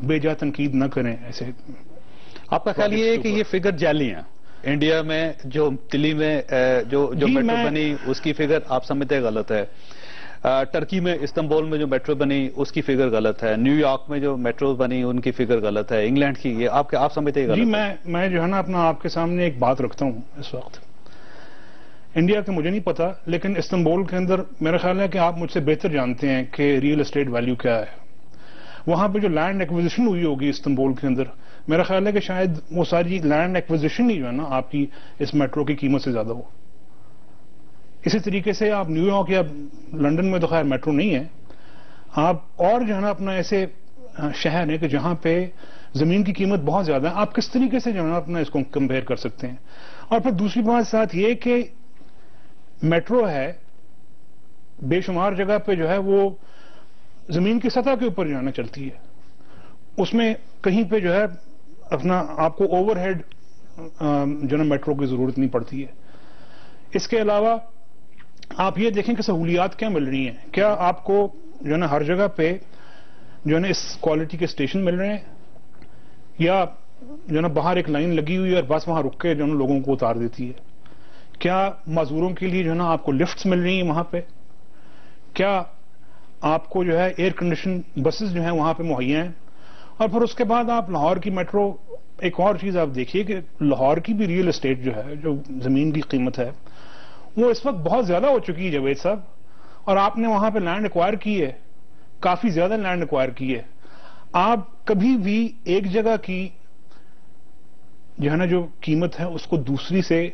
بے جا تنقید نہ کریں ایسے. آپ کا خیال یہ ہے کہ یہ فگر جعلی ہیں؟ انڈیا میں جو دلی میں جو میٹرو بنی اس کی فگر آپ سمجھتے ہیں غلط ہے. ٹرکی میں استنبول میں جو میٹرو بنی اس کی فگر غلط ہے. نیو یارک میں جو میٹرو بنی ان کی فگر غلط ہے. انگلینڈ کی یہ آپ سمجھتے ہیں غلط ہے؟ جی میں جو ہے نا اپنا آپ کے سامنے ایک بات رکھتا ہوں. اس وقت انڈیا کا مجھے نہیں پتا، لیکن استنبول کے اندر میرا خیال ہے کہ آپ مجھ سے بہتر جانتے ہیں کہ ریئل اسٹیٹ ویلیو کیا ہے. وہاں پہ جو لینڈ ایکوزیشن ہوئی ہوگی استنبول کے اندر، میرا خیال ہے کہ شاید وہ ساری لینڈ ایکوزیشن ہی جو ہے نا آپ کی اس میٹرو کی قیمت سے زیادہ ہو. اسی طریقے سے آپ نیو یارک یا لنڈن میں تو خیر میٹرو نہیں ہے، آپ اور جو ہے نا اپنا ایسے شہر ہے کہ جہاں پہ زمین کی قیمت بہت زیادہ ہے، آپ کس طریقے سے جو ہے نا اپنا اس کو کمپیئر کر سکتے ہیں. اور پھر دوسری بات ساتھ یہ کہ میٹرو ہے بے شمار جگہ پہ جو ہے وہ زمین کی سطح کے اوپر جو ہے نا چلتی ہے، اس میں کہیں پہ جو ہے اپنا آپ کو اوور ہیڈ جو ہے نا میٹرو کی ضرورت نہیں پڑتی ہے. اس کے علاوہ آپ یہ دیکھیں کہ سہولیات کیا مل رہی ہیں. کیا آپ کو جو ہے نا ہر جگہ پہ جو ہے نا اس کوالٹی کے اسٹیشن مل رہے ہیں، یا جو ہے نا باہر ایک لائن لگی ہوئی ہے اور بس وہاں رک کے جو ہے نا لوگوں کو اتار دیتی ہے؟ کیا معذوروں کے لیے جو ہے نا آپ کو لفٹس مل رہی ہیں وہاں پہ؟ کیا آپ کو جو ہے ایئر کنڈیشن بسز جو ہیں وہاں پہ مہیا ہیں؟ اور پھر اس کے بعد آپ لاہور کی میٹرو، ایک اور چیز آپ دیکھیے کہ لاہور کی بھی ریئل اسٹیٹ جو ہے، جو زمین کی قیمت ہے، وہ اس وقت بہت زیادہ ہو چکی ہے جاوید صاحب. اور آپ نے وہاں پہ لینڈ ایکوائر کی ہے، کافی زیادہ لینڈ ایکوائر کی ہے. آپ کبھی بھی ایک جگہ کی جو ہے نا جو قیمت ہے اس کو دوسری سے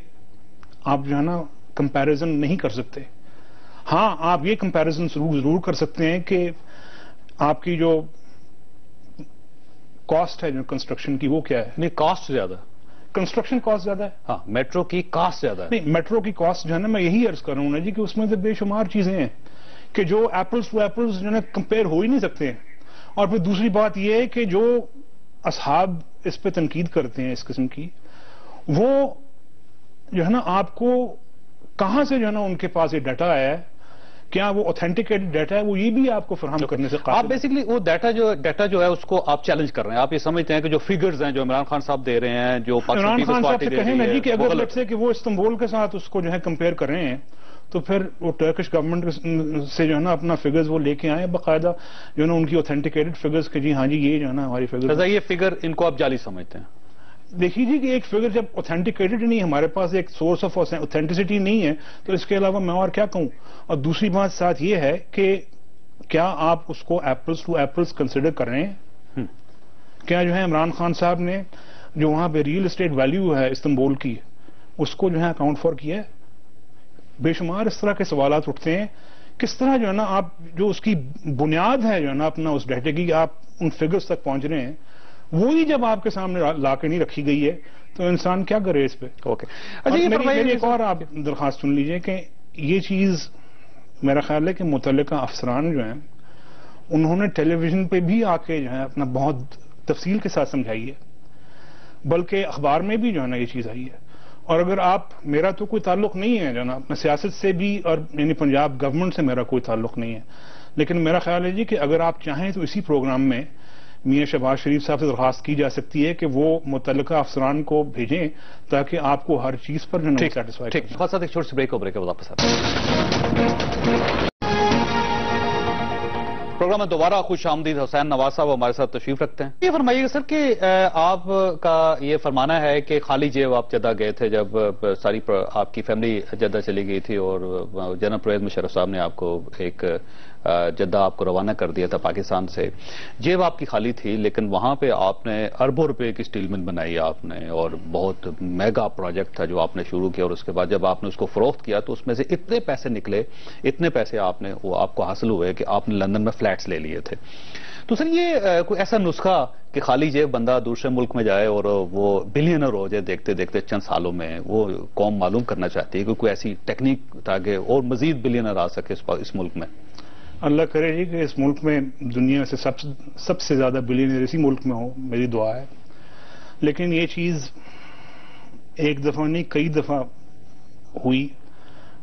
آپ جو ہے نا کمپیریزن نہیں کر سکتے. ہاں آپ یہ کمپیریزن ضرور کر سکتے ہیں کہ آپ کی جو کاسٹ ہے جو کنسٹرکشن کی وہ کیا ہے. نہیں، کاسٹ زیادہ، کنسٹرکشن کاسٹ زیادہ ہے. ہاں، میٹرو کی کاسٹ زیادہ ہے. نہیں، میٹرو کی کاسٹ جو ہے نا میں یہی عرض کر رہا ہوں نا جی کہ اس میں تو بے شمار چیزیں ہیں کہ جو ایپلز ٹو ایپلز جو ہے نا کمپیئر ہو ہی نہیں سکتے ہیں. اور پھر دوسری بات یہ ہے کہ جو اصحاب اس پہ تنقید کرتے ہیں اس قسم کی، وہ جو ہے نا آپ کو کہاں سے جو ہے نا ان کے پاس یہ ڈیٹا آیا ہے، کیا وہ اوتھینٹیکیٹڈ ڈیٹا ہے، وہ یہ بھی آپ کو فراہم کرنے سے قابل. آپ بیسیکلی وہ ڈیٹا جو ہے اس کو آپ چیلنج کر رہے ہیں. آپ یہ سمجھتے ہیں کہ جو فگرز ہیں جو عمران خان صاحب دے رہے ہیں، جو عمران خان صاحب سے کہیں نا جی کہ اگر غلط سے کہ وہ استنبول کے ساتھ اس کو جو ہے کمپیئر کر رہے ہیں، تو پھر وہ ٹرکش گورنمنٹ سے جو ہے نا اپنا فگرز وہ لے کے آئے باقاعدہ جو ہے نا ان کی اوتھینٹیکیٹڈ فگرز کہ جی ہاں جی یہ جو ہے نا ہماری فگرز. یہ فگر ان کو آپ جعلی سمجھتے ہیں؟ دیکھیے جی کہ ایک فگر جب اوتھینٹیکیٹڈ نہیں، ہمارے پاس ایک سورس آف اوتھینٹسٹی نہیں ہے، تو اس کے علاوہ میں اور کیا کہوں. اور دوسری بات ساتھ یہ ہے کہ کیا آپ اس کو ایپلز ٹو ایپلز کنسیڈر کر رہے ہیں؟ کیا جو ہے عمران خان صاحب نے جو وہاں پہ ریئل اسٹیٹ ویلیو ہے استنبول کی، اس کو جو ہے اکاؤنٹ فار کیا ہے؟ بے شمار اس طرح کے سوالات اٹھتے ہیں. کس طرح جو ہے نا آپ جو اس کی بنیاد ہے جو ہے نا اپنا اس ڈیٹے کی، آپ ان فگرز تک پہنچ رہے ہیں، وہی جب آپ کے سامنے لا کے نہیں رکھی گئی ہے تو انسان کیا کرے اس پہ. اوکے، میری ایک اور آپ درخواست سن لیجئے کہ یہ چیز میرا خیال ہے کہ متعلقہ افسران جو ہیں انہوں نے ٹیلی ویژن پہ بھی آ کے جو ہے اپنا بہت تفصیل کے ساتھ سمجھائی ہے، بلکہ اخبار میں بھی جو ہے نا یہ چیز آئی ہے. اور اگر آپ، میرا تو کوئی تعلق نہیں ہے جو ہے نا اپنا سیاست سے بھی، اور یعنی پنجاب گورنمنٹ سے میرا کوئی تعلق نہیں ہے، لیکن میرا خیال ہے جی کہ اگر آپ چاہیں تو اسی پروگرام میں میاں شہباز شریف صاحب سے درخواست کی جا سکتی ہے کہ وہ متعلقہ افسران کو بھیجیں تاکہ آپ کو ہر چیز پر جو ہے سیٹسفائی. ٹھیک، بہت ساتھ ایک چھوٹی سی بریک کے بعد واپس آتے ہیں. پروگرام میں دوبارہ خوش آمدید. حسین نواز صاحب ہمارے ساتھ تشریف رکھتے ہیں. یہ فرمائیے گا سر کہ آپ کا یہ فرمانا ہے کہ خالی جیب آپ جدہ گئے تھے جب ساری آپ کی فیملی جدہ چلی گئی تھی اور جنرل پرویز مشرف صاحب نے آپ کو ایک جدہ آپ کو روانہ کر دیا تھا پاکستان سے. جیب آپ کی خالی تھی، لیکن وہاں پہ آپ نے اربوں روپے کی سٹیل مل بنائی آپ نے، اور بہت میگا پروجیکٹ تھا جو آپ نے شروع کیا. اور اس کے بعد جب آپ نے اس کو فروخت کیا تو اس میں سے اتنے پیسے نکلے، اتنے پیسے آپ کو حاصل ہوئے کہ آپ نے لندن میں فلیٹس لے لیے تھے. تو سر یہ کوئی ایسا نسخہ کہ خالی جیب بندہ دوسرے ملک میں جائے اور وہ بلینر ہو جائے دیکھتے دیکھتے چند سالوں میں، وہ قوم معلوم کرنا چاہتی ہے کہ کوئی ایسی ٹیکنیک تاکہ اور مزید بلینر آ سکے اس ملک میں؟ اللہ کرے جی کہ اس ملک میں دنیا سے سب سے زیادہ بلینئر اسی ملک میں ہو، میری دعا ہے. لیکن یہ چیز ایک دفعہ نہیں کئی دفعہ ہوئی.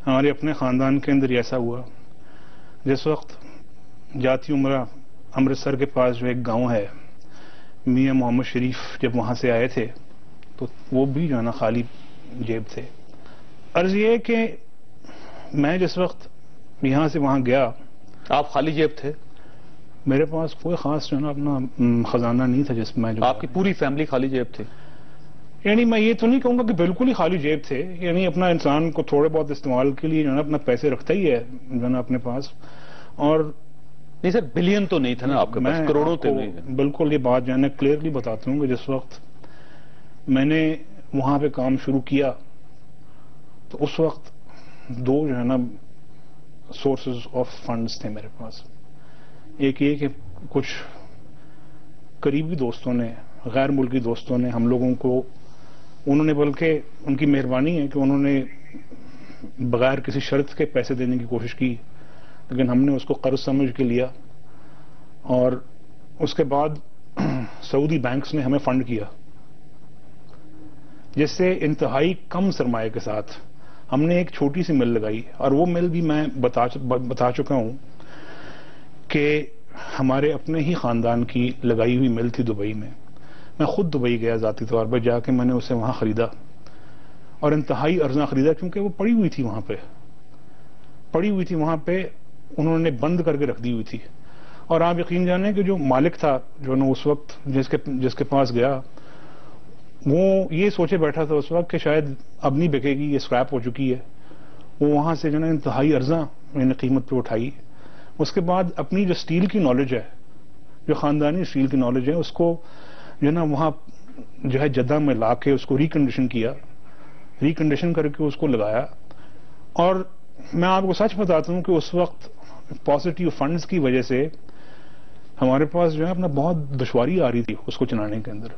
ہمارے اپنے خاندان کے اندر ایسا ہوا جس وقت جاتی عمرہ امرتسر کے پاس جو ایک گاؤں ہے میاں محمد شریف جب وہاں سے آئے تھے تو وہ بھی جو ہے نا خالی جیب تھے. عرض یہ کہ میں جس وقت یہاں سے وہاں گیا آپ خالی جیب تھے؟ میرے پاس کوئی خاص جو ہے نا اپنا خزانہ نہیں تھا جس میں جو آپ کی پوری فیملی خالی جیب تھی؟ یعنی میں یہ تو نہیں کہوں گا کہ بالکل ہی خالی جیب تھے. یعنی اپنا انسان کو تھوڑے بہت استعمال کے لیے جو ہے نا اپنا پیسے رکھتا ہی ہے جو ہے نا اپنے پاس. اور نہیں سر، بلین تو نہیں تھا نا آپ کے پاس، کروڑوں تھے؟ بالکل یہ بات جو ہے نا کلیئرلی بتاتا ہوں کہ جس وقت میں نے وہاں پہ کام شروع کیا تو اس وقت دو جو ہے نا سورسز آف فنڈز تھے میرے پاس. ایک یہ کہ کچھ قریبی دوستوں نے، غیر ملکی دوستوں نے ہم لوگوں کو، انہوں نے بلکہ ان کی مہربانی ہے کہ انہوں نے بغیر کسی شرط کے پیسے دینے کی کوشش کی، لیکن ہم نے اس کو قرض سمجھ کے لیا اور اس کے بعد سعودی بینکس نے ہمیں فنڈ کیا، جس سے انتہائی کم سرمایہ کے ساتھ ہم نے ایک چھوٹی سی مل لگائی. اور وہ مل بھی میں بتا چکا ہوں کہ ہمارے اپنے ہی خاندان کی لگائی ہوئی مل تھی دبئی میں. میں خود دبئی گیا ذاتی طور پر، جا کے میں نے اسے وہاں خریدا اور انتہائی ارزاں خریدا، کیونکہ وہ پڑی ہوئی تھی وہاں پہ انہوں نے بند کر کے رکھ دی ہوئی تھی. اور آپ یقین جانیں کہ جو مالک تھا جو نا اس وقت جس کے پاس گیا، وہ یہ سوچے بیٹھا تھا اس وقت کہ شاید اب نہیں بکے گی، یہ اسکریپ ہو چکی ہے. وہ وہاں سے جو نا انتہائی ارزاں میں نے قیمت پہ اٹھائی. اس کے بعد اپنی جو اسٹیل کی نالج ہے، جو خاندانی اسٹیل کی نالج ہے، اس کو جو ہے نا وہاں جو ہے جدہ میں لا کے اس کو ریکنڈیشن کر کے اس کو لگایا. اور میں آپ کو سچ بتاتا ہوں کہ اس وقت پازیٹیو فنڈز کی وجہ سے ہمارے پاس جو ہے اپنا بہت دشواری آ رہی تھی اس کو چلانے کے اندر.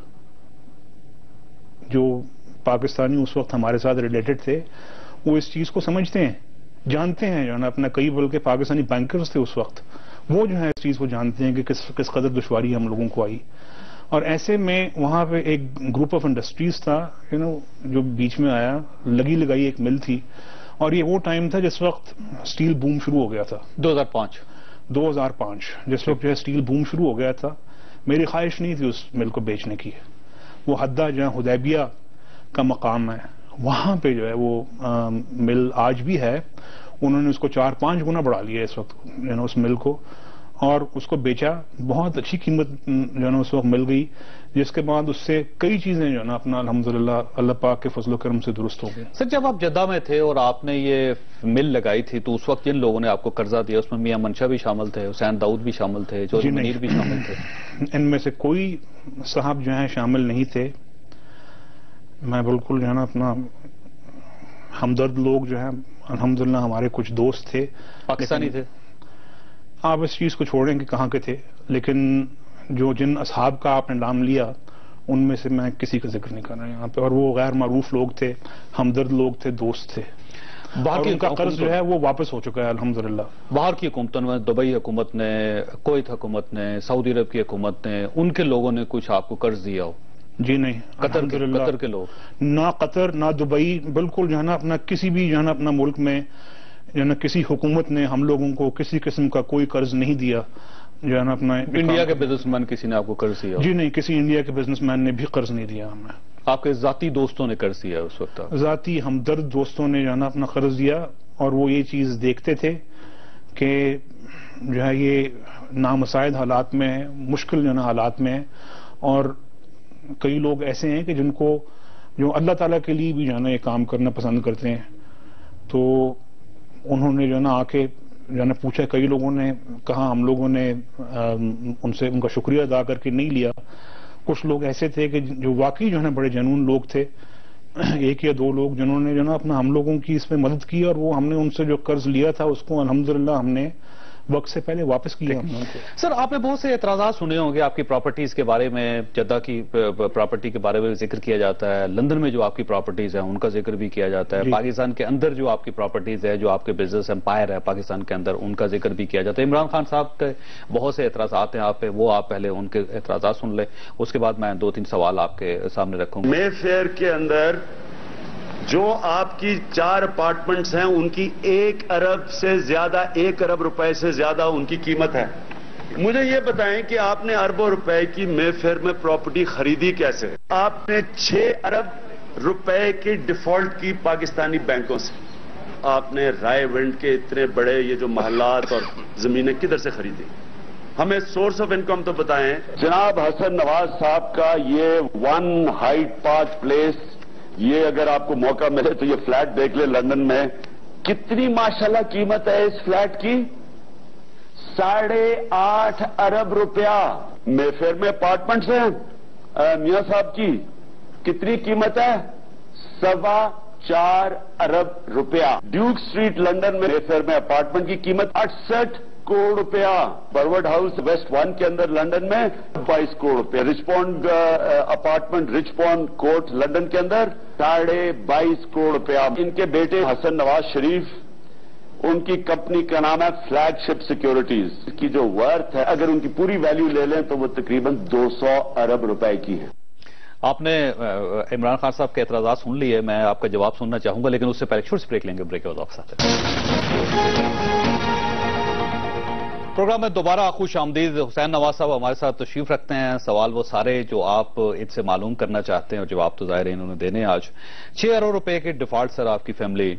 جو پاکستانی اس وقت ہمارے ساتھ ریلیٹڈ تھے وہ اس چیز کو سمجھتے ہیں، جانتے ہیں جو ہے نا اپنا، کئی بلکہ پاکستانی بینکرز تھے اس وقت، وہ جو ہے اس چیز کو جانتے ہیں کہ کس قدر دشواری ہم لوگوں کو آئی. اور ایسے میں وہاں پہ ایک گروپ آف انڈسٹریز تھا جو بیچ میں آیا، لگی لگائی ایک مل تھی. اور یہ وہ ٹائم تھا جس وقت اسٹیل بوم شروع ہو گیا تھا، 2005 جس وقت جو ہے اسٹیل بوم شروع ہو گیا تھا. میری خواہش نہیں تھی اس مل کو بیچنے کی. وہ حدہ جہاں حدیبیہ کا مقام ہے وہاں پہ جو ہے وہ مل آج بھی ہے. انہوں نے اس کو 4-5 گنا بڑھا لیا اس وقت اس مل کو، اور اس کو بیچا. بہت اچھی قیمت جو ہے نا اس وقت مل گئی، جس کے بعد اس سے کئی چیزیں جو ہے نا اپنا الحمدللہ اللہ پاک کے فضل و کرم سے درست ہو گئی. سر جب آپ جدہ میں تھے اور آپ نے یہ مل لگائی تھی تو اس وقت جن لوگوں نے آپ کو قرضہ دیا اس میں میاں منشا بھی شامل تھے، حسین داؤد بھی شامل تھے، چودھری منیر بھی شامل تھے؟ ان میں سے کوئی صاحب جو ہیں شامل نہیں تھے. میں بالکل جو ہے نا اپنا ہمدرد لوگ جو ہیں الحمدللہ ہمارے کچھ دوست تھے، پاکستانی تھے. آپ اس چیز کو چھوڑیں کہ کہاں کے تھے، لیکن جن اصحاب کا آپ نے نام لیا ان میں سے میں کسی کا ذکر نہیں کر رہا یہاں پہ. اور وہ غیر معروف لوگ تھے، ہمدرد لوگ تھے، دوست تھے. باقی ان کا قرض جو ہے وہ واپس ہو چکا ہے الحمدللہ. باہر کی حکومتوں نے، دبئی حکومت نے، کویت حکومت نے، سعودی عرب کی حکومت نے، ان کے لوگوں نے کچھ آپ کو قرض دیا ہو؟ جی نہیں، قطر کے لوگ، نہ قطر نہ دبئی، بالکل جو ہے نا اپنا کسی بھی جو ہے نا اپنا ملک میں جو ہے نا کسی حکومت نے ہم لوگوں کو کسی قسم کا کوئی قرض نہیں دیا. جو ہے نا اپنا انڈیا کے بزنس مین کسی نے آپ کو قرض دیا؟ جی نہیں، کسی انڈیا کے بزنس مین نے بھی قرض نہیں دیا ہمیں. آپ کے ذاتی دوستوں نے قرض دیا اس وقت؟ ذاتی ہمدرد دوستوں نے جو ہے نا اپنا قرض دیا، اور وہ یہ چیز دیکھتے تھے کہ جو ہے یہ نامساعد حالات میں ہے، مشکل جو ہے نا حالات میں ہے. اور کئی لوگ ایسے ہیں کہ جن کو جو اللہ تعالیٰ کے لیے بھی جو ہے نا یہ کام کرنا پسند کرتے ہیں. تو انہوں نے جو ہے نا آ کے جو ہے نا پوچھا، کئی لوگوں نے کہا ہم لوگوں نے ان سے ان کا شکریہ ادا کر کے نہیں لیا. کچھ لوگ ایسے تھے کہ جو واقعی جو ہے نا بڑے جنون لوگ تھے، 1 یا 2 لوگ جنہوں نے جو ہے نا اپنا ہم لوگوں کی اس میں مدد کی، اور وہ ہم نے ان سے جو قرض لیا تھا اس کو الحمدللہ ہم نے وقت سے پہلے واپس کیا. سر آپ نے بہت سے اعتراضات سنے ہوں گے آپ کی پراپرٹیز کے بارے میں. جدہ کی پراپرٹی کے بارے میں ذکر کیا جاتا ہے، لندن میں جو آپ کی پراپرٹیز ہیں ان کا ذکر بھی کیا جاتا ہے، پاکستان کے اندر جو آپ کی پراپرٹیز ہے، جو آپ کے بزنس امپائر ہے پاکستان کے اندر، ان کا ذکر بھی کیا جاتا ہے. عمران خان صاحب کے بہت سے اعتراضات ہیں آپ پہ، وہ آپ پہلے ان کے اعتراضات سن لیں، اس کے بعد میں 2-3 سوال آپ کے سامنے رکھوں گا. مے فیئر کے اندر جو آپ کی 4 اپارٹمنٹس ہیں ان کی 1 ارب سے زیادہ، 1 ارب روپے سے زیادہ ان کی قیمت ہے. مجھے یہ بتائیں کہ آپ نے اربوں روپے کی مے فیئر میں پراپرٹی خریدی کیسے؟ آپ نے 6 ارب روپے کی ڈیفالٹ کی پاکستانی بینکوں سے. آپ نے رائے ونڈ کے اتنے بڑے یہ جو محلات اور زمینیں کدھر سے خریدی؟ ہمیں سورس آف انکم تو بتائیں. جناب حسن نواز صاحب کا یہ 1 ہائٹ پارک پلیس، یہ اگر آپ کو موقع ملے تو یہ فلیٹ دیکھ لیں لندن میں. کتنی ماشاءاللہ قیمت ہے اس فلیٹ کی؟ 8.5 ارب روپیہ. مے فیئر میں اپارٹمنٹس ہیں میاں صاحب کی، کتنی قیمت ہے؟ 4.25 ارب روپیہ. ڈیوک اسٹریٹ لندن میں مے فیئر میں اپارٹمنٹ کی قیمت 68 کروڑ روپیہ. برورڈ ہاؤس ویسٹ 1 کے اندر لندن میں 22 کروڑ روپیہ. Rich pound apartment rich pound court London کے اندر 22.5 کروڑ روپیہ. ان کے بیٹے حسن نواز شریف، ان کی کمپنی کا نام ہے فلیگ شپ سیکورٹیز. اس کی جو ورتھ ہے اگر ان کی پوری ویلیو لے لیں تو وہ تقریباً 200 ارب روپے کی ہے. آپ نے عمران خان صاحب کے اعتراضات سن لیے، میں آپ کا جواب سننا چاہوں گا، لیکن اس سے پہلے چھوٹی سی بریک لیں گے. بریک کے بعد آپ ساتھ پروگرام میں دوبارہ خوش آمدید. حسین نواز صاحب ہمارے ساتھ تشریف رکھتے ہیں. سوال وہ سارے جو آپ ان سے معلوم کرنا چاہتے ہیں اور جواب تو ظاہر ہے انہوں نے دینے. آج 6 ارب روپے کے ڈیفالٹ سر آپ کی فیملی،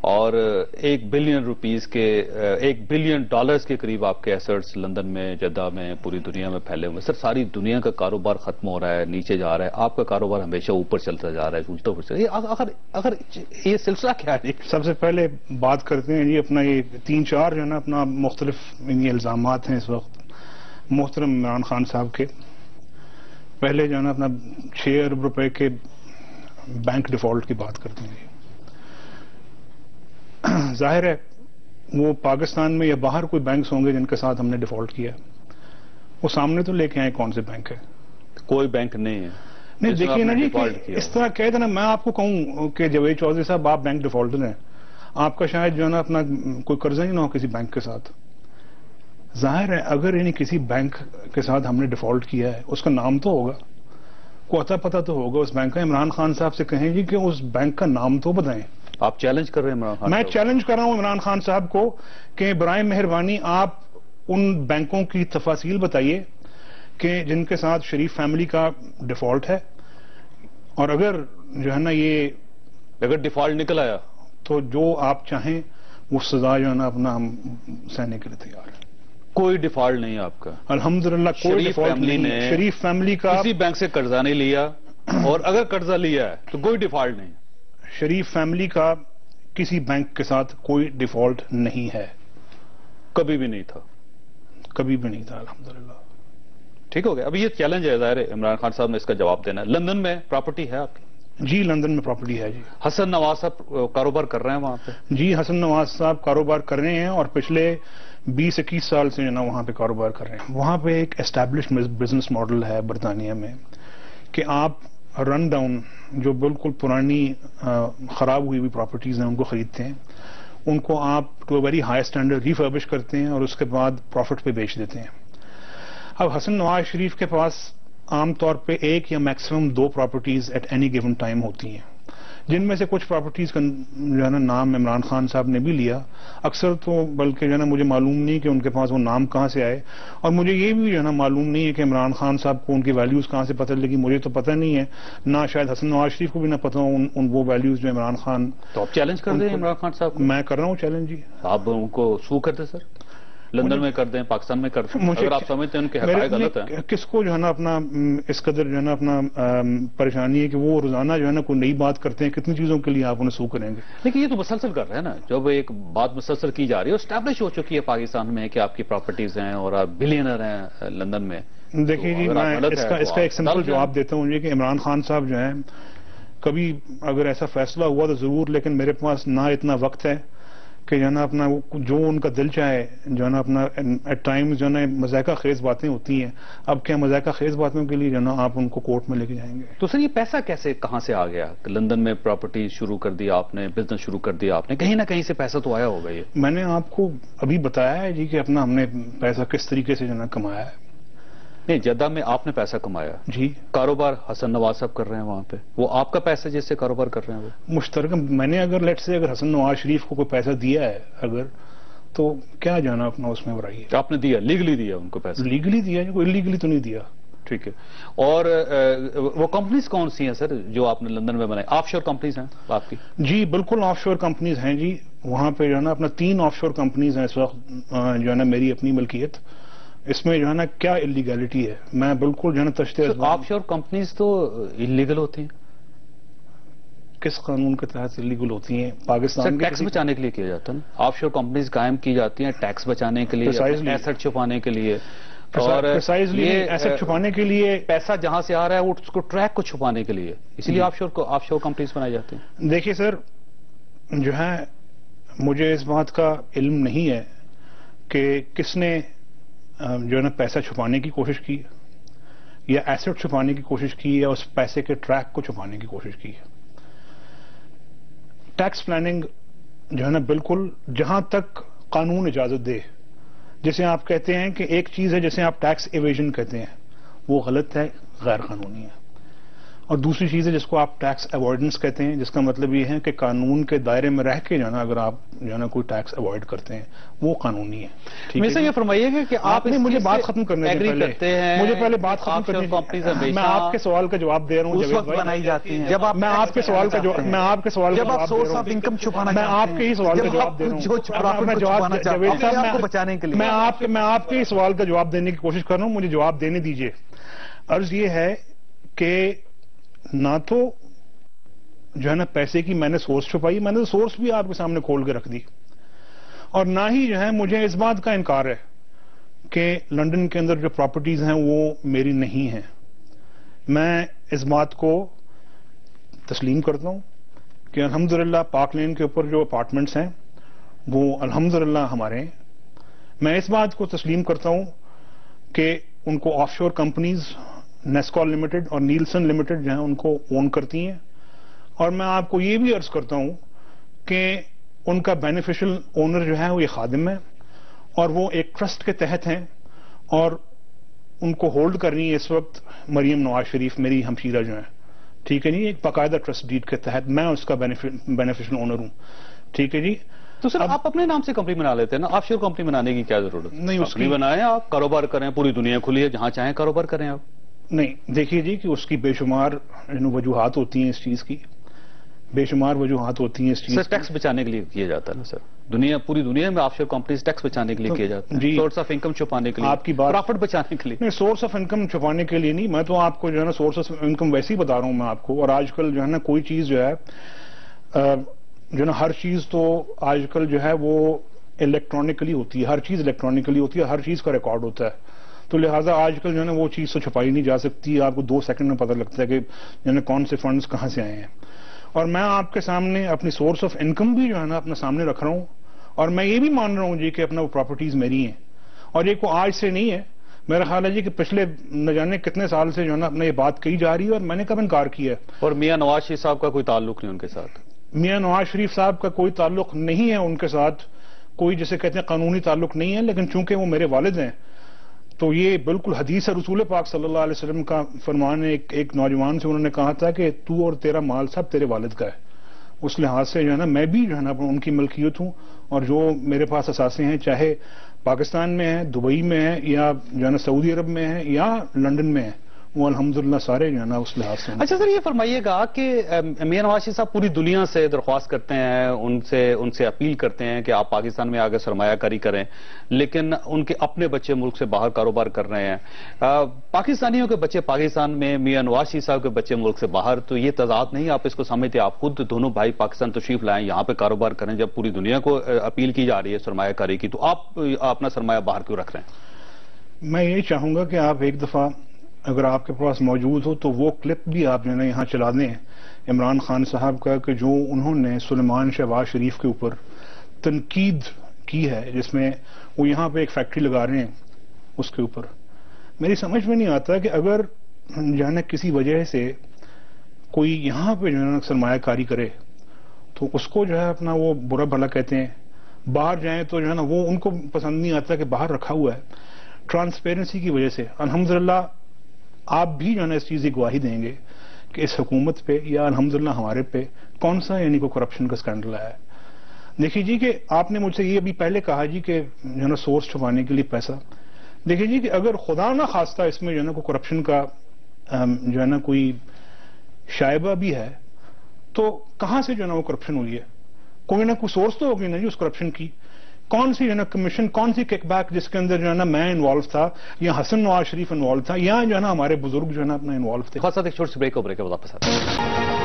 اور 1 بلین روپیز کے 1 بلین ڈالرز کے قریب آپ کے ایسٹس لندن میں، جدہ میں، پوری دنیا میں پھیلے ہوئے. سر ساری دنیا کا کاروبار ختم ہو رہا ہے، نیچے جا رہا ہے، آپ کا کاروبار ہمیشہ اوپر چلتا جا رہا ہے، اونچا اوپر چلتا ہے. اگر یہ سلسلہ کیا ہے؟ سب سے پہلے بات کرتے ہیں جی اپنا یہ 3-4 جو ہے نا اپنا مختلف الزامات ہیں اس وقت محترم عمران خان صاحب کے. پہلے جو ہے نا اپنا 6 ارب روپے کے بینک ڈیفالٹ کی بات کرتے ہیں. ظاہر ہے وہ پاکستان میں یا باہر کوئی بینکس ہوں گے جن کے ساتھ ہم نے ڈیفالٹ کیا، وہ سامنے تو لے کے آئے کون سے بینک ہے. کوئی بینک نہیں ہے. نہیں دیکھیے نا جی کہ اس طرح کہہ دینا میں آپ کو کہوں کہ جاوید چودھری صاحب آپ بینک ڈیفالٹر ہیں، آپ کا شاید جو ہے نا اپنا کوئی قرضہ ہی نہ ہو کسی بینک کے ساتھ. ظاہر ہے اگر یعنی کسی بینک کے ساتھ ہم نے ڈیفالٹ کیا ہے اس کا نام تو ہوگا، کو اتا پتہ تو ہوگا اس بینک کا. عمران خان صاحب سے کہیں جی کہ اس بینک کا نام تو بتائیں. آپ چیلنج کر رہے ہیں عمران خان؟ میں چیلنج کر رہا ہوں عمران خان صاحب کو کہ برائے مہربانی آپ ان بینکوں کی تفاصیل بتائیے کہ جن کے ساتھ شریف فیملی کا ڈیفالٹ ہے، اور اگر جو ہے نا یہ اگر ڈیفالٹ نکل آیا تو جو آپ چاہیں وہ سزا جو ہے نا اپنا ہم سہنے کے لیے تیار ہیں. کوئی ڈیفالٹ نہیں ہے آپ کا الحمدللہ، کوئی ڈیفالٹ نہیں. شریف فیملی کا کسی بینک سے قرضہ نہیں لیا، اور اگر قرضہ لیا ہے تو کوئی ڈیفالٹ نہیں. شریف فیملی کا کسی بینک کے ساتھ کوئی ڈیفالٹ نہیں ہے، کبھی بھی نہیں تھا. کبھی بھی نہیں تھا الحمدللہ. ٹھیک ہو گیا. ابھی یہ چیلنج ہے، ظاہر ہے عمران خان صاحب نے اس کا جواب دینا ہے. لندن میں پراپرٹی ہے آپ کی؟ جی لندن میں پراپرٹی ہے. جی حسن نواز صاحب کاروبار کر رہے ہیں وہاں پہ؟ جی حسن نواز صاحب کاروبار کر رہے ہیں، اور پچھلے 20-21 سال سے جو نا وہاں پہ کاروبار کر رہے ہیں. وہاں پہ ایک اسٹیبلشڈ بزنس ماڈل ہے برطانیہ میں کہ آپ رن ڈاؤن جو بالکل پرانی خراب ہوئی ہوئی پراپرٹیز ہیں ان کو خریدتے ہیں، ان کو آپ to a very high standard refurbish کرتے ہیں اور اس کے بعد پروفٹ پہ بیچ دیتے ہیں. اب حسن نواز شریف کے پاس عام طور پہ 1 یا maximum 2 properties at any given time ہوتی ہیں، جن میں سے کچھ پراپرٹیز کا جو ہے نا نام عمران خان صاحب نے بھی لیا. اکثر تو بلکہ جو ہے نا مجھے معلوم نہیں کہ ان کے پاس وہ نام کہاں سے آئے، اور مجھے یہ بھی جو ہے نا معلوم نہیں ہے کہ عمران خان صاحب کو ان کی ویلیوز کہاں سے پتہ لگی. مجھے تو پتہ نہیں ہے، نہ شاید حسن نواز شریف کو بھی نہ پتہ ہو ان وہ ویلیوز جو عمران خان. تو آپ چیلنج کر رہے ہیں عمران خان صاحب کو؟ میں کر رہا ہوں چیلنج. جی آپ ان کو سو کر دیں سر، لندن میں کر دیں، پاکستان میں کر دیں، اگر آپ سمجھتے ہیں ان کے حقائق غلط ہیں. کس کو جو ہے نا اپنا اس قدر جو ہے نا اپنا پریشانی ہے کہ وہ روزانہ جو ہے نا کوئی نئی بات کرتے ہیں، کتنی چیزوں کے لیے آپ انہیں سو کریں گے؟ لیکن یہ تو مسلسل کر رہے ہیں نا، جب ایک بات مسلسل کی جا رہی ہے، اسٹیبلش ہو چکی ہے پاکستان میں کہ آپ کی پراپرٹیز ہیں اور آپ بلینر ہیں لندن میں. دیکھیے جی میں اس کا ایک سمپل جواب دیتا ہوں جی کہ عمران خان صاحب جو ہیں کبھی اگر ایسا فیصلہ ہوا تو ضرور، لیکن میرے پاس نہ اتنا وقت ہے کہ جو ہے نا اپنا جو ان کا دل چاہے جو ہے نا اپنا ایٹ ٹائمز جو ہے نا مذائقہ خیز باتیں ہوتی ہیں. اب کیا مذائقہ خیز باتوں کے لیے جو ہے نا آپ ان کو کورٹ میں لے کے جائیں گے؟ تو سر یہ پیسہ کیسے کہاں سے آ گیا؟ لندن میں پراپرٹی شروع کر دیا آپ نے، بزنس شروع کر دیا آپ نے، کہیں نہ کہیں سے پیسہ تو آیا ہوگا. یہ میں نے آپ کو ابھی بتایا ہے جی کہ اپنا ہم نے پیسہ کس طریقے سے جو ہے نا کمایا ہے. نہیں، جدہ میں آپ نے پیسہ کمایا جی. کاروبار حسن نواز صاحب کر رہے ہیں وہاں پہ، وہ آپ کا پیسہ جس سے کاروبار کر رہے ہیں وہ مشترکہ. میں نے اگر لیٹ سے اگر حسن نواز شریف کو کوئی پیسہ دیا ہے اگر تو کیا جانا اپنا اس میں برائیے. آپ نے دیا، لیگلی دیا ان کو پیسہ؟ لیگلی دیا، کوئی انلیگلی تو نہیں دیا. ٹھیک ہے. اور وہ کمپنیز کون سی ہیں سر جو آپ نے لندن میں بنائی؟ آف شور کمپنیز ہیں آپ کی؟ جی بالکل آف شور کمپنیز ہیں جی. وہاں پہ جو ہے نا اپنا 3 آف شور کمپنیز ہیں اس وقت جو ہے نا میری اپنی ملکیت. اس میں جو ہے نا کیا انلیگلٹی ہے میں بالکل جو ہے نا تشدید. آف شور کمپنیز تو انلیگل ہوتی ہیں. کس قانون کے تحت انلیگل ہوتی ہیں؟ پاکستان میں ٹیکس بچانے کے لیے کیا جاتا ہے. آف شور کمپنیز قائم کی جاتی ہیں ٹیکس بچانے کے لیے، ایسٹ چھپانے کے لیے، اور ایسٹ چھپانے کے لیے. پیسہ جہاں سے آ رہا ہے اس کو ٹریک کو چھپانے کے لیے، اسی لیے آف شور کمپنیز بنائی جاتی ہیں. دیکھیے سر، جو ہے مجھے اس بات کا علم نہیں ہے کہ کس نے جو ہے نا پیسہ چھپانے کی کوشش کی یا ایسٹ چھپانے کی کوشش کی یا اس پیسے کے ٹریک کو چھپانے کی کوشش کی. ٹیکس پلاننگ جو ہے نا بالکل جہاں تک قانون اجازت دے، جسے آپ کہتے ہیں کہ ایک چیز ہے جسے آپ ٹیکس ایویژن کہتے ہیں، وہ غلط ہے، غیر قانونی ہے. اور دوسری چیز ہے جس کو آپ ٹیکس اوائڈنس کہتے ہیں، جس کا مطلب یہ ہے کہ قانون کے دائرے میں رہ کے جانا اگر آپ جو ہے نا کوئی ٹیکس اوائڈ کرتے ہیں وہ قانونی ہے. میں سے یہ فرمائیے گا کہ آپ نے مجھے بات ختم کرنے سے پہلے مجھے پہلے بات ختم کرنے، میں آپ کے سوال کا جواب دے رہا ہوں جاوید بھائی. بنائی جاتی ہیں جب میں آپ کے سوال کا جب آپ سورس آف انکم چھپانا، میں آپ کے ہی سوال کا جواب دے رہا ہوں. بچانے کے لیے میں آپ کے ہی سوال کا جواب دینے کی کوشش کر رہا ہوں، مجھے جواب دینے دیجیے. عرض یہ ہے کہ نہ تو جو ہے نا پیسے کی میں نے سورس چھپائی، میں نے سورس بھی آپ کے سامنے کھول کے رکھ دی، اور نہ ہی جو ہے مجھے اس بات کا انکار ہے کہ لندن کے اندر جو پراپرٹیز ہیں وہ میری نہیں ہیں. میں اس بات کو تسلیم کرتا ہوں کہ الحمدللہ پارک لین کے اوپر جو اپارٹمنٹس ہیں وہ الحمدللہ ہمارے ہیں. میں اس بات کو تسلیم کرتا ہوں کہ ان کو آف شور کمپنیز نیسکول لمیٹڈ اور نیلسن لمیٹڈ جو ہیں ان کو اون کرتی ہیں. اور میں آپ کو یہ بھی عرض کرتا ہوں کہ ان کا بینیفیشل اونر جو ہے وہ یہ خادم ہے، اور وہ ایک ٹرسٹ کے تحت ہیں، اور ان کو ہولڈ کر رہی ہے اس وقت مریم نواز شریف میری ہمشیرہ جو ہیں. ٹھیک ہے جی، ایک باقاعدہ ٹرسٹ ڈیڈ کے تحت میں اس کا بینیفیشل اونر ہوں. ٹھیک ہے جی. تو سر آپ اپنے نام سے کمپنی بنا لیتے ہیں نا، آف شور کمپنی بنانے کی کیا ضرورت؟ نہیں، اس کی بنائیں، آپ کاروبار کریں، پوری دنیا کھلی ہے، جہاں چاہیں کاروبار کریں آپ. نہیں دیکھیے جی کہ اس کی بے شمار وجوہات ہوتی ہیں اس چیز کی، بے شمار وجوہات ہوتی ہیں اس چیز. سر ٹیکس بچانے کے لیے کیا جاتا ہے نا سر، پوری دنیا میں آف شور کمپنیز ٹیکس بچانے کے لیے کیا جاتا ہے، سورس آف انکم چھپانے کے لیے، آپ کی بات پروفٹ بچانے کے لیے. نہیں، سورس آف انکم چھپانے کے لیے نہیں، میں تو آپ کو جو ہے نا سورس آف انکم ویسے ہی بتا رہا ہوں میں آپ کو. اور آج کل جو ہے نا کوئی چیز جو ہے نا ہر چیز تو آج کل جو ہے وہ الیکٹرانکلی ہوتی ہے، ہر چیز الیکٹرانکلی ہوتی ہے، ہر چیز کا ریکارڈ ہوتا ہے. تو لہٰذا آج کل جو ہے نا وہ چیز تو چھپائی نہیں جا سکتی. آپ کو 2 سیکنڈ میں پتہ لگتا ہے کہ جو ہے کون سے فنڈز کہاں سے آئے ہیں. اور میں آپ کے سامنے اپنی سورس آف انکم بھی جو ہے نا اپنے سامنے رکھ رہا ہوں، اور میں یہ بھی مان رہا ہوں جی کہ اپنا وہ پراپرٹیز میری ہیں. اور یہ کوئی آج سے نہیں ہے، میرا خیال ہے جی کہ پچھلے نہ جانے کتنے سال سے جو ہے نا اپنا یہ بات کہی جا رہی ہے، اور میں نے کب انکار کیا ہے. اور میاں نواز شریف صاحب کا کوئی تعلق نہیں ان کے ساتھ؟ میاں نواز شریف صاحب کا کوئی تعلق نہیں ہے ان کے ساتھ، کوئی جسے کہتے ہیں قانونی تعلق نہیں ہے. لیکن چونکہ وہ میرے والد ہیں تو یہ بالکل حدیث ہے رسول پاک صلی اللہ علیہ وسلم کا فرمان ہے. ایک نوجوان سے انہوں نے کہا تھا کہ تو اور تیرا مال سب تیرے والد کا ہے. اس لحاظ سے جو ہے نا میں بھی جو ہے نا ان کی ملکیت ہوں، اور جو میرے پاس اثاثے ہیں چاہے پاکستان میں ہیں، دبئی میں ہیں، یا جو ہے نا سعودی عرب میں ہیں، یا لندن میں ہیں، وہ الحمدللہ سارے جو ہے نا اس لحاظ سے. اچھا سر یہ فرمائیے گا کہ میاں نواز شریف صاحب پوری دنیا سے درخواست کرتے ہیں، ان سے اپیل کرتے ہیں کہ آپ پاکستان میں آگے سرمایہ کاری کریں، لیکن ان کے اپنے بچے ملک سے باہر کاروبار کر رہے ہیں. پاکستانیوں کے بچے پاکستان میں، میاں نواز شریف صاحب کے بچے ملک سے باہر، تو یہ تضاد نہیں آپ اس کو سمجھتے؟ آپ خود دونوں بھائی پاکستان تشریف لائیں، یہاں پہ کاروبار کریں، جب پوری دنیا کو اپیل کی جا رہی ہے سرمایہ کاری کی، تو آپ اپنا سرمایہ باہر کیوں رکھ رہے ہیں؟ میں یہ چاہوں گا کہ آپ ایک دفعہ اگر آپ کے پاس موجود ہو تو وہ کلپ بھی آپ جو ہے یہاں چلا دیں عمران خان صاحب کا، کہ جو انہوں نے سلیمان شہباز شریف کے اوپر تنقید کی ہے، جس میں وہ یہاں پہ ایک فیکٹری لگا رہے ہیں اس کے اوپر. میری سمجھ میں نہیں آتا کہ اگر جو ہے نا کسی وجہ سے کوئی یہاں پہ جو ہے نا سرمایہ کاری کرے تو اس کو جو ہے اپنا وہ برا بھلا کہتے ہیں، باہر جائیں تو جو ہے نا وہ ان کو پسند نہیں آتا کہ باہر رکھا ہوا ہے. ٹرانسپیرنسی کی وجہ سے الحمدللہ آپ بھی جو ہے نا اس چیز کی گواہی دیں گے کہ اس حکومت پہ یا الحمدللہ ہمارے پہ کون سا یعنی کو کرپشن کا اسکینڈل آیا ہے. دیکھیے جی کہ آپ نے مجھ سے یہ ابھی پہلے کہا جی کہ جو ہے نا سورس چھپانے کے لیے پیسہ. دیکھیے جی کہ اگر خدا نہ خواستہ اس میں جو ہے نا کوئی کرپشن کا جو ہے نا کوئی شائبہ بھی ہے تو کہاں سے جو ہے نا وہ کرپشن ہوئی ہے؟ کوئی نہ کوئی سورس تو ہوگی نا جی اس کرپشن کی. کون سی جو ہے نا کمیشن، کون سی کک بیک جس کے اندر جو ہے نا میں انوالو تھا یا حسن نواز شریف انوالو تھا یا جو ہے نا ہمارے بزرگ جو ہے نا اپنا انوالو تھے. خاص ایک چھوٹی سی بریک کے بعد واپس آتے ہیں.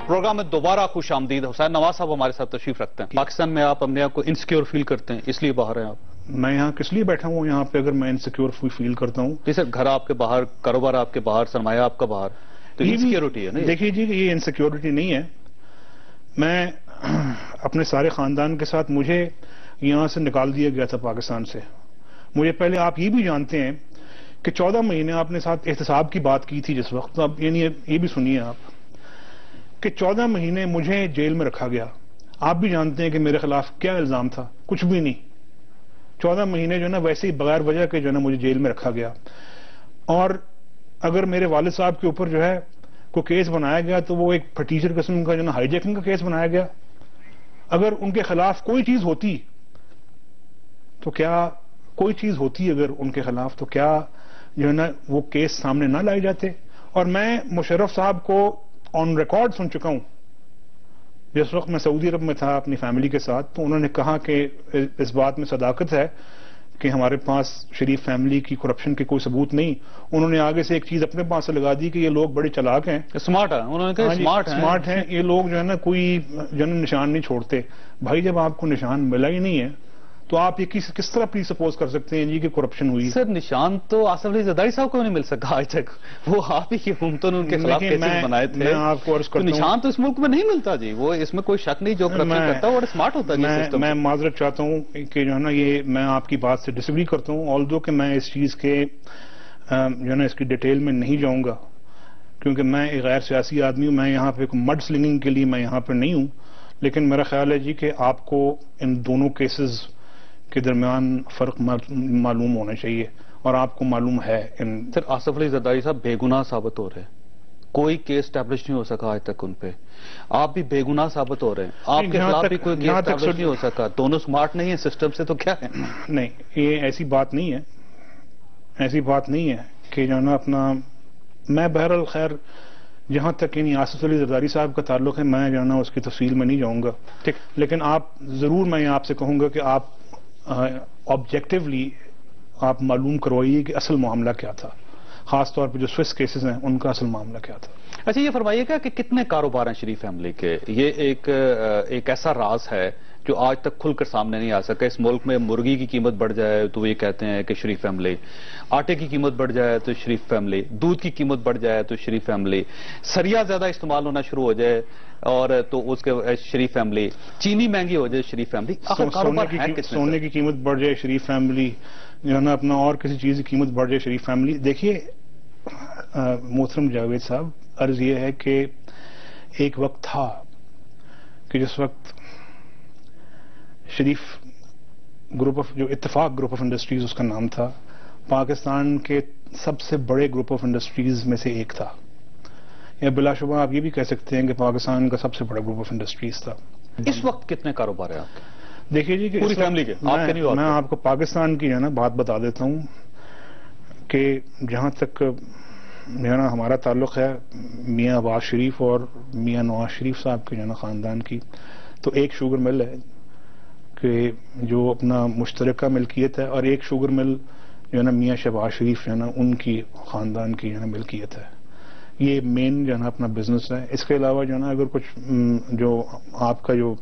پروگرام میں دوبارہ خوش آمدید. حسین نواز صاحب ہمارے ساتھ تشریف رکھتے ہیں. پاکستان میں آپ اپنے آپ کو انسیکیور فیل کرتے ہیں اس لیے باہر ہیں آپ؟ میں یہاں کس لیے بیٹھا ہوں یہاں پہ اگر میں انسیکیور فیل کرتا ہوں؟ جیسے گھر آپ کے باہر، کاروبار آپ کے باہر، سرمایہ آپ کا باہر، تو انسیکیورٹی ہے نا. دیکھیے جی کہ یہ انسیکیورٹی نہیں ہے. میں اپنے سارے خاندان کے ساتھ مجھے یہاں سے نکال دیا گیا تھا پاکستان سے. مجھے پہلے آپ یہ بھی جانتے ہیں کہ 14 مہینے آپ نے ساتھ احتساب کی بات کی تھی جس وقت. اب یعنی یہ بھی سنیے آپ کہ 14 مہینے مجھے جیل میں رکھا گیا. آپ بھی جانتے ہیں کہ میرے خلاف کیا الزام تھا؟ کچھ بھی نہیں. 14 مہینے جو ہے نا ویسے ہی بغیر وجہ کے جو ہے نا مجھے جیل میں رکھا گیا. اور اگر میرے والد صاحب کے اوپر جو ہے کوئی کیس بنایا گیا تو وہ ایک پھٹیچر قسم کا جو ہے نا ہائی جیکنگ کا کیس بنایا گیا. اگر ان کے خلاف کوئی چیز ہوتی تو کیا کوئی چیز ہوتی اگر ان کے خلاف تو کیا جو ہے نا وہ کیس سامنے نہ لائے جاتے؟ اور میں مشرف صاحب کو آن ریکارڈ سن چکا ہوں. جس وقت میں سعودی عرب میں تھا اپنی فیملی کے ساتھ تو انہوں نے کہا کہ اس بات میں صداقت ہے کہ ہمارے پاس شریف فیملی کی کرپشن کے کوئی ثبوت نہیں. انہوں نے آگے سے ایک چیز اپنے پاس سے لگا دی کہ یہ لوگ بڑے چلاک ہیں، اسمارٹ ہیں. انہوں نے کہا اسمارٹ ہیں یہ لوگ جو ہے نا کوئی جو ہے نا نشان نہیں چھوڑتے. بھائی جب آپ کو نشان ملا ہی نہیں ہے تو آپ یہ کس طرح پری سپوز کر سکتے ہیں جی کہ کرپشن ہوئی؟ سر نشان تو آصف علی زرداری صاحب کو نہیں مل سکا آج تک. وہ آپ ہی کی حکومتوں نے ان کے خلاف کیسز بنائے تھے. میں آپ کو عرض کرتا ہوں نشان تو اس ملک میں نہیں ملتا جی. وہ اس میں کوئی شک نہیں، جو کرپشن کرتا ہے وہ اسمارٹ ہوتا ہے. میں معذرت چاہتا ہوں کہ جو ہے نا یہ میں آپ کی بات سے ڈس ایگری کرتا ہوں. آلدو کہ میں اس چیز کے جو ہے نا اس کی ڈیٹیل میں نہیں جاؤں گا کیونکہ میں ایک غیر سیاسی آدمی ہوں. میں یہاں پہ مڈ سلنگنگ کے لیے میں یہاں پہ نہیں ہوں. لیکن میرا خیال ہے جی کہ آپ کو ان دونوں کیسز کے درمیان فرق معلوم ہونا چاہیے اور آپ کو معلوم ہے. سر آصف علی زرداری صاحب بے گناہ ثابت ہو رہے ہیں. کوئی کیس اسٹیبلش نہیں ہو سکا آج تک ان پہ. آپ بھی بے گناہ ثابت ہو رہے ہیں. آپ کے خلاف بھی کوئی کیس اسٹیبلش نہیں ہو سکا. دونوں سمارٹ نہیں ہیں سسٹم سے تو کیا ہے؟ نہیں یہ ایسی بات نہیں ہے. ایسی بات نہیں ہے کہ جو ہے نا اپنا میں بہرحال خیر جہاں تک یعنی آصف علی زرداری صاحب کا تعلق ہے میں جو ہے نا اس کی تفصیل میں نہیں جاؤں گا. ٹھیک. لیکن آپ ضرور میں آپ سے کہوں گا کہ آپ آبجیکٹولی آپ معلوم کروائیے کہ اصل معاملہ کیا تھا. خاص طور پہ جو سوئس کیسز ہیں ان کا اصل معاملہ کیا تھا. اچھا یہ فرمائیے گا کہ کتنے کاروبار ہیں شریف فیملی کے؟ یہ ایک ایسا راز ہے جو آج تک کھل کر سامنے نہیں آ سکا. اس ملک میں مرغی کی قیمت بڑھ جائے تو یہ کہتے ہیں کہ شریف فیملی، آٹے کی قیمت بڑھ جائے تو شریف فیملی، دودھ کی قیمت بڑھ جائے تو شریف فیملی، سریا زیادہ استعمال ہونا شروع ہو جائے اور تو اس کے شریف فیملی، چینی مہنگی ہو جائے شریف فیملی. سونے کی قیمت بڑھ جائے شریف فیملی، جو ہے نا اپنا اور کسی چیز کی قیمت بڑھ جائے شریف فیملی. دیکھیے محترم جاوید صاحب عرض یہ ہے کہ ایک وقت تھا کہ جس وقت شریف گروپ آف جو اتفاق گروپ آف انڈسٹریز اس کا نام تھا پاکستان کے سب سے بڑے گروپ آف انڈسٹریز میں سے ایک تھا. یا بلا شبہ آپ یہ بھی کہہ سکتے ہیں کہ پاکستان کا سب سے بڑا گروپ آف انڈسٹریز تھا. اس وقت کتنے کاروبار ہیں آپ کے؟ دیکھیے جی کہ پوری فیملی کے میں آپ کو پاکستان کی جو ہے نا بات بتا دیتا ہوں کہ جہاں تک جو ہے نا ہمارا تعلق ہے میاں عباس شریف اور میاں نواز شریف صاحب کے جو ہے نا خاندان کی، تو ایک شوگر مل ہے کہ جو اپنا مشترکہ ملکیت ہے اور ایک شوگر مل جو ہے نا میاں شہباز شریف جو ہے نا ان کی خاندان کی جو ہے نا ملکیت ہے. یہ مین جو ہے نا اپنا بزنس ہے. اس کے علاوہ جو ہے نا اگر کچھ جو آپ کا جو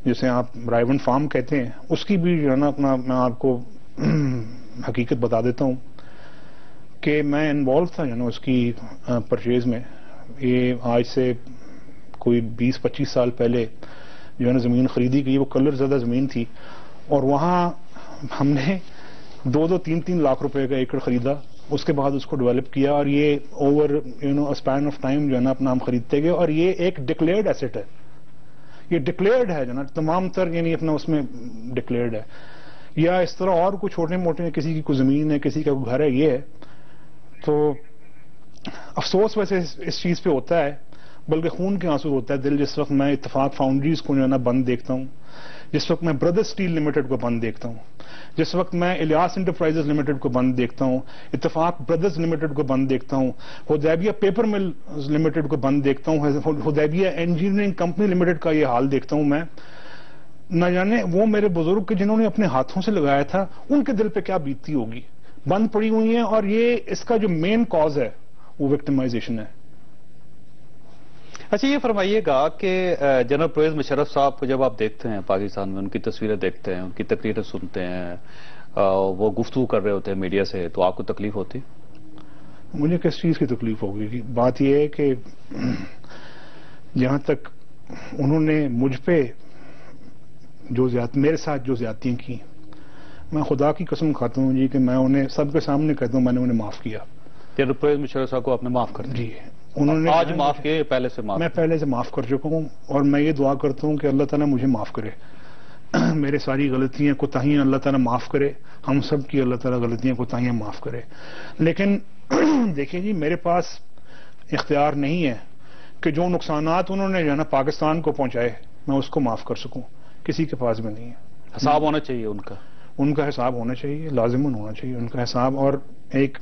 جسے آپ رائیون فارم کہتے ہیں اس کی بھی جو ہے نا اپنا میں آپ کو حقیقت بتا دیتا ہوں کہ میں انوالو تھا جو ہے نا اس کی پرچیز میں. یہ آج سے کوئی 20-25 سال پہلے جو ہے نا زمین خریدی گئی. وہ کلر زدہ زمین تھی اور وہاں ہم نے 2-3 لاکھ روپے کا ایکڑ خریدا. اس کے بعد اس کو ڈیولپ کیا اور یہ اوور اسپین آف ٹائم جو ہے نا اپنا ہم خریدتے گئے. اور یہ ایک ڈکلیئرڈ ایسٹ ہے. یہ ڈکلیئرڈ ہے جو نا تمام تر یعنی اپنا اس میں ڈکلیئرڈ ہے. یا اس طرح اور کوئی چھوٹے موٹے کسی کی کوئی زمین ہے کسی کا کوئی گھر ہے یہ ہے. تو افسوس ویسے اس چیز پہ ہوتا ہے بلکہ خون کے آنسو ہوتا ہے دل جس وقت میں اتفاق فاؤنڈریز کو جو ہے نا بند دیکھتا ہوں، جس وقت میں بردر اسٹیل لمیٹڈ کو بند دیکھتا ہوں، جس وقت میں الیاس انٹرپرائزز لمیٹڈ کو بند دیکھتا ہوں، اتفاق برادرز لمیٹڈ کو بند دیکھتا ہوں، حدیبیہ پیپر مل لمیٹڈ کو بند دیکھتا ہوں، حدیبیہ انجینئرنگ کمپنی لمیٹڈ کا یہ حال دیکھتا ہوں میں، نہ جانے وہ میرے بزرگ کے جنہوں نے اپنے ہاتھوں سے لگایا تھا ان کے دل پہ کیا بیتتی ہوگی. بند پڑی ہوئی ہیں، اور یہ اس کا جو مین کاز ہے وہ وکٹمائزیشن ہے. اچھا یہ فرمائیے گا کہ جنرل پرویز مشرف صاحب کو جب آپ دیکھتے ہیں پاکستان میں، ان کی تصویریں دیکھتے ہیں، ان کی تقریریں سنتے ہیں، وہ گفتگو کر رہے ہوتے ہیں میڈیا سے، تو آپ کو تکلیف ہوتی؟ مجھے کس چیز کی تکلیف ہوگی؟ بات یہ ہے کہ جہاں تک انہوں نے مجھ پہ میرے ساتھ جو زیادتیاں کی، میں خدا کی قسم کھاتا ہوں جی کہ میں انہیں سب کے سامنے کہتا ہوں میں نے انہیں معاف کیا. جنرل پرویز مشرف صاحب کو آپ نے معاف کر دیا؟ جی. انہوں نے آج معاف کیے، پہلے سے معاف؟ میں پہلے سے معاف کر چکا ہوں، اور میں یہ دعا کرتا ہوں کہ اللہ تعالیٰ مجھے معاف کرے، میرے ساری غلطیاں کوتاہیاں اللہ تعالیٰ معاف کرے، ہم سب کی اللہ تعالیٰ غلطیاں کوتاہیاں معاف کرے. لیکن دیکھیں جی، میرے پاس اختیار نہیں ہے کہ جو نقصانات انہوں نے جو ہے نا پاکستان کو پہنچائے میں اس کو معاف کر سکوں. کسی کے پاس بھی نہیں ہے. حساب ہونا چاہیے ان کا حساب ہونا چاہیے، لازماً ہونا چاہیے ان کا حساب، اور ایک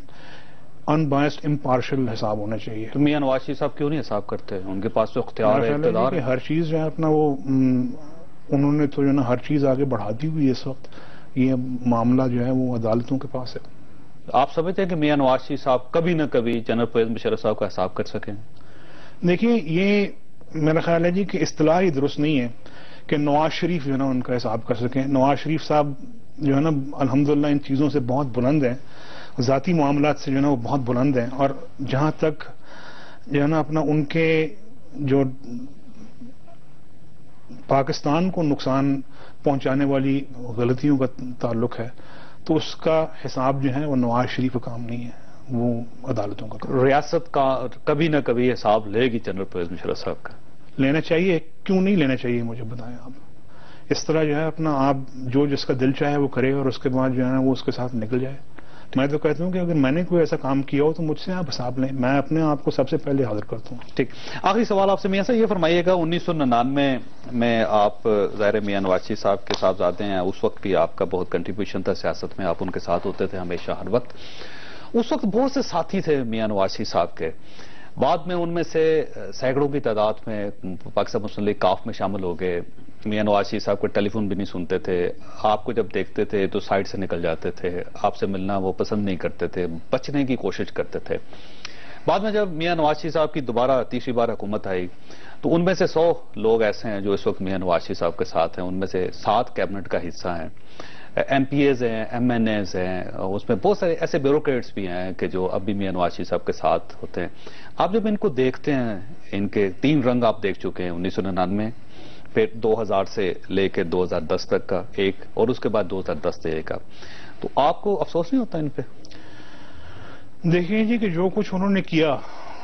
ان بائسڈ امپارشل حساب ہونا چاہیے. تو میاں نواز شریف صاحب کیوں نہیں حساب کرتے؟ ان کے پاس تو اختیار ہے، اقتدار ہے. ہر چیز جو ہے اپنا وہ انہوں نے تو جو ہے نا ہر چیز آگے بڑھا دی ہوئی ہے. اس وقت یہ معاملہ جو ہے وہ عدالتوں کے پاس ہے. آپ سمجھتے ہیں کہ میاں نواز شریف صاحب کبھی نہ کبھی جنرل پرویز مشرف صاحب کا حساب کر سکیں؟ دیکھیے، یہ میرا خیال ہے جی کہ اصطلاح ہی درست نہیں ہے کہ نواز شریف جو ہے نا ان کا حساب کر سکیں. نواز شریف صاحب جو ہے نا الحمدللہ ان چیزوں سے بہت بلند ہیں، ذاتی معاملات سے جو ہے نا وہ بہت بلند ہیں، اور جہاں تک جو ہے نا اپنا ان کے جو پاکستان کو نقصان پہنچانے والی غلطیوں کا تعلق ہے تو اس کا حساب جو ہے وہ نواز شریف کا کام نہیں ہے، وہ عدالتوں کا کام. ریاست کا کبھی نہ کبھی حساب لے گی جنرل پرویز مشرف صاحب کا؟ لینا چاہیے، کیوں نہیں لینا چاہیے؟ مجھے بتائیں آپ. اس طرح جو ہے اپنا آپ جو جس کا دل چاہے وہ کرے، اور اس کے بعد جو ہے نا وہ اس کے ساتھ نکل جائے. میں تو کہتا ہوں کہ اگر میں نے کوئی ایسا کام کیا ہو تو مجھ سے آپ حساب لیں، میں اپنے آپ کو سب سے پہلے حاضر کرتا ہوں. ٹھیک. آخری سوال آپ سے میاں صاحب یہ فرمائیے گا، 1999 میں آپ ظاہر میاں نواز شریف صاحب کے صاحبزادے ہیں، اس وقت بھی آپ کا بہت کنٹریبیوشن تھا سیاست میں، آپ ان کے ساتھ ہوتے تھے ہمیشہ ہر وقت. اس وقت بہت سے ساتھی تھے میاں نواز شریف صاحب کے، بعد میں ان میں سے سینکڑوں کی تعداد میں پاکستان مسلم لیگ کاف میں شامل ہو گئے. میاں نواز شریف صاحب کو ٹیلی فون بھی نہیں سنتے تھے، آپ کو جب دیکھتے تھے تو سائڈ سے نکل جاتے تھے، آپ سے ملنا وہ پسند نہیں کرتے تھے، بچنے کی کوشش کرتے تھے. بعد میں جب میاں نواز شریف صاحب کی دوبارہ تیسری بار حکومت آئی تو ان میں سے 100 لوگ ایسے ہیں جو اس وقت میاں نواز شریف صاحب کے ساتھ ہیں، ان میں سے 7 کیبنٹ کا حصہ ہیں، ایم پی ایز ہیں، ایم این ایز ہیں، اس میں بہت سارے ایسے بیوروکریٹس بھی ہیں کہ جو اب بھی میاں نواز شریف صاحب کے ساتھ ہوتے ہیں. آپ جب ان کو دیکھتے ہیں، ان کے 3 رنگ آپ دیکھ چکے ہیں، 1999 پھر 2000 سے لے کے 2010 تک کا ایک، اور اس کے بعد 2010 سے ایک کا، تو آپ کو افسوس نہیں ہوتا ان پہ؟ دیکھیں جی کہ جو کچھ انہوں نے کیا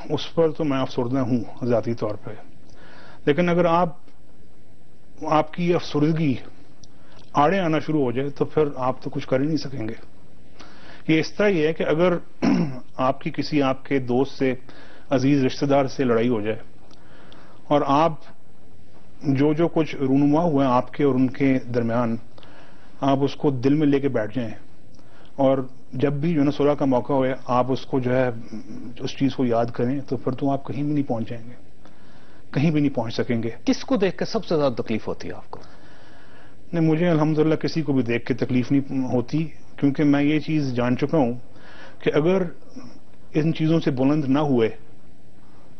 اس پر تو میں افسردہ ہوں ذاتی طور پہ، لیکن اگر آپ کی افسردگی آڑے آنا شروع ہو جائے تو پھر آپ تو کچھ کر ہی نہیں سکیں گے. یہ اس طرح ہی ہے کہ اگر آپ کی کسی آپ کے دوست سے، عزیز رشتہ دار سے لڑائی ہو جائے اور آپ جو کچھ رونما ہوئے آپ کے اور ان کے درمیان، آپ اس کو دل میں لے کے بیٹھ جائیں، اور جب بھی جو ہے نا صلح کا موقع ہوئے آپ اس کو جو ہے اس چیز کو یاد کریں، تو پھر تو آپ کہیں بھی نہیں پہنچ جائیں گے، کہیں بھی نہیں پہنچ سکیں گے. کس کو دیکھ کے سب سے زیادہ تکلیف ہوتی ہے آپ کو؟ نہیں، مجھے الحمدللہ کسی کو بھی دیکھ کے تکلیف نہیں ہوتی، کیونکہ میں یہ چیز جان چکا ہوں کہ اگر ان چیزوں سے بلند نہ ہوئے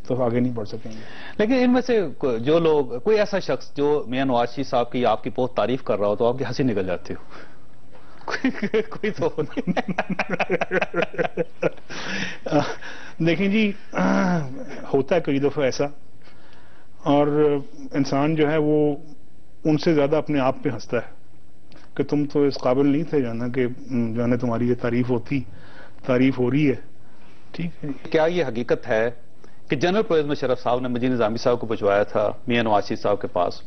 تو آگے نہیں بڑھ سکیں گے. لیکن ان میں سے جو لوگ، کوئی ایسا شخص جو میاں نواز شریف صاحب کی آپ کی بہت تعریف کر رہا ہو تو آپ کی ہنسی نکل جاتی ہو؟ کوئی تو دیکھیں جی، ہوتا ہے کئی دفعہ ایسا، اور انسان جو ہے وہ ان سے زیادہ اپنے آپ پہ ہنستا ہے کہ تم تو اس قابل نہیں تھے جانا کہ جو ہے تمہاری یہ تعریف ہو رہی ہے. ٹھیک ہے. کیا یہ حقیقت ہے کہ جنرل پرویز مشرف صاحب نے مجید نظامی صاحب کو بھجوایا تھا میاں نواز شریف صاحب کے پاس،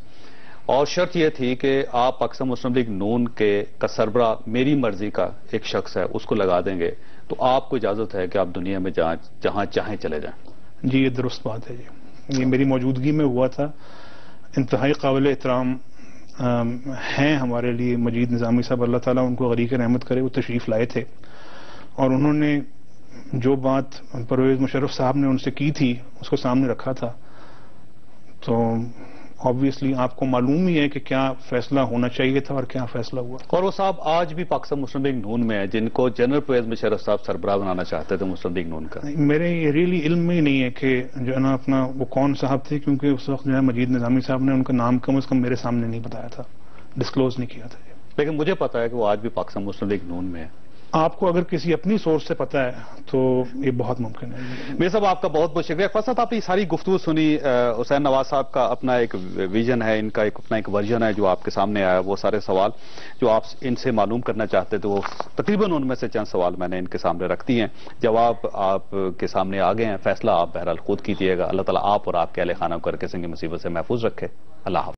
اور شرط یہ تھی کہ آپ پاکستان مسلم لیگ نون کے سربراہ میری مرضی کا ایک شخص ہے اس کو لگا دیں گے تو آپ کو اجازت ہے کہ آپ دنیا میں جہاں چاہیں چلے جائیں؟ جی یہ درست بات ہے جی. یہ میری موجودگی میں ہوا تھا. انتہائی قابل احترام ہیں ہمارے لیے مجید نظامی صاحب, اللہ تعالیٰ ان کو غریق رحمت کرے. وہ تشریف لائے تھے اور انہوں نے جو بات پرویز مشرف صاحب نے ان سے کی تھی اس کو سامنے رکھا تھا. تو آبویسلی آپ کو معلوم ہی ہے کہ کیا فیصلہ ہونا چاہیے تھا اور کیا فیصلہ ہوا. اور وہ صاحب آج بھی پاکستان مسلم لیگ نون میں ہے, جن کو جنرل پرویز مشرف صاحب سربراہ بنانا چاہتے تھے مسلم لیگ نون کا. میرے یہ ریئلی علم میں ہی نہیں ہے کہ جو ہے نا اپنا وہ کون صاحب تھے, کیونکہ اس وقت جو ہے مجید نظامی صاحب نے ان کا نام کم از کم میرے سامنے نہیں بتایا تھا, ڈسکلوز نہیں کیا تھا. لیکن مجھے پتا ہے کہ وہ آج بھی پاکستان مسلم لیگ نون میں ہے. آپ کو اگر کسی اپنی سورس سے پتا ہے تو یہ بہت ممکن ہے. میرے صاحب آپ کا بہت بہت شکریہ. فصل آپ نے ساری گفتگو سنی. حسین نواز صاحب کا اپنا ایک ویژن ہے, ان کا اپنا ایک ورژن ہے جو آپ کے سامنے آیا. وہ سارے سوال جو آپ ان سے معلوم کرنا چاہتے تھے وہ تقریباً ان میں سے چند سوال میں نے ان کے سامنے رکھ دی ہیں. جواب آپ کے سامنے آ گئے ہیں. فیصلہ آپ بہرحال خود کیجیے گا. اللہ تعالیٰ آپ اور آپ کے اہل خانہ کو ہر قسم کی مصیبت سے محفوظ رکھے. اللہ حافظ.